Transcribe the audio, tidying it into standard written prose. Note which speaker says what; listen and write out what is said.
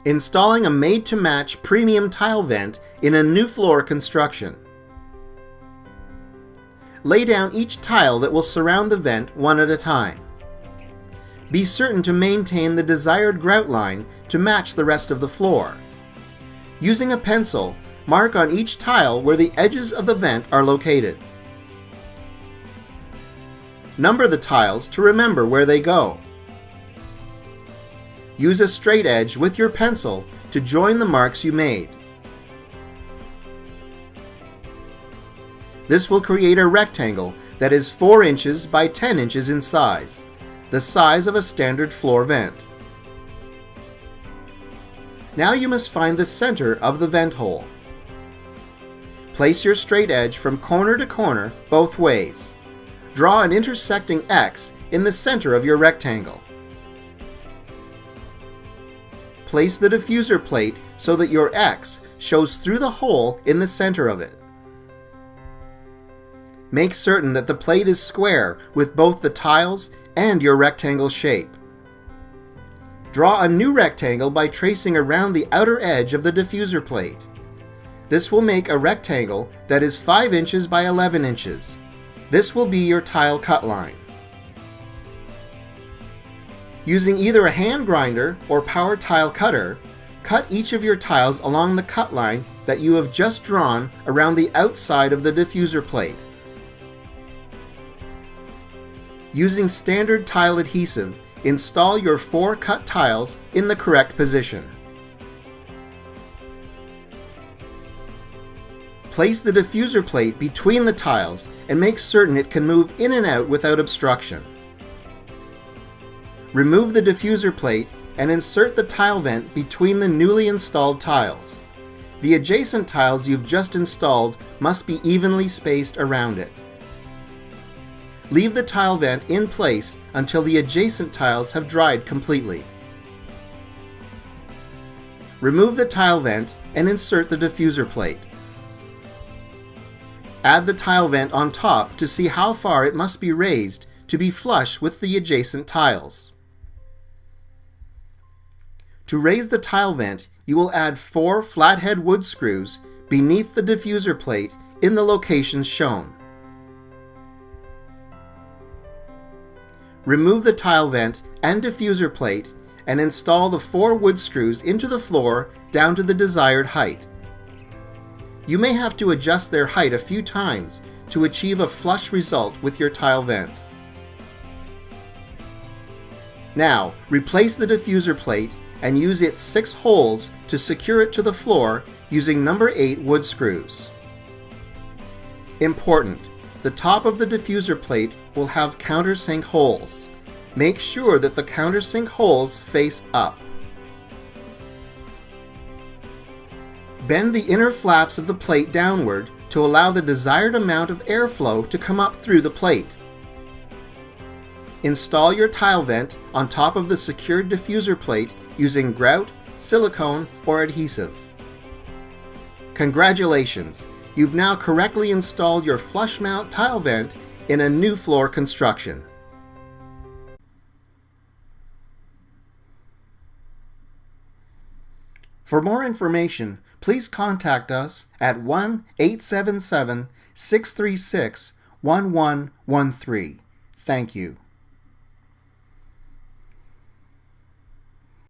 Speaker 1: Installing a made-to-match premium tile vent in a new floor construction. Lay down each tile that will surround the vent one at a time. Be certain to maintain the desired grout line to match the rest of the floor. Using a pencil, mark on each tile where the edges of the vent are located. Number the tiles to remember where they go. Use a straight edge with your pencil to join the marks you made. This will create a rectangle that is 4 inches by 10 inches in size, the size of a standard floor vent. Now you must find the center of the vent hole. Place your straight edge from corner to corner both ways. Draw an intersecting X in the center of your rectangle. Place the diffuser plate so that your X shows through the hole in the center of it. Make certain that the plate is square with both the tiles and your rectangle shape. Draw a new rectangle by tracing around the outer edge of the diffuser plate. This will make a rectangle that is 5 inches by 11 inches. This will be your tile cut line. Using either a hand grinder or power tile cutter, cut each of your tiles along the cut line that you have just drawn around the outside of the diffuser plate. Using standard tile adhesive, install your 4 cut tiles in the correct position. Place the diffuser plate between the tiles and make certain it can move in and out without obstruction. Remove the diffuser plate and insert the tile vent between the newly installed tiles. The adjacent tiles you've just installed must be evenly spaced around it. Leave the tile vent in place until the adjacent tiles have dried completely. Remove the tile vent and insert the diffuser plate. Add the tile vent on top to see how far it must be raised to be flush with the adjacent tiles. To raise the tile vent, you will add 4 flathead wood screws beneath the diffuser plate in the locations shown. Remove the tile vent and diffuser plate and install the 4 wood screws into the floor down to the desired height. You may have to adjust their height a few times to achieve a flush result with your tile vent. Now, replace the diffuser plate and use its 6 holes to secure it to the floor using number 8 wood screws. Important: the top of the diffuser plate will have countersink holes. Make sure that the countersink holes face up. Bend the inner flaps of the plate downward to allow the desired amount of airflow to come up through the plate. Install your tile vent on top of the secured diffuser plate using grout, silicone, or adhesive. Congratulations! You've now correctly installed your flush mount tile vent in a new floor construction. For more information, please contact us at 1-877-636-1113. Thank you.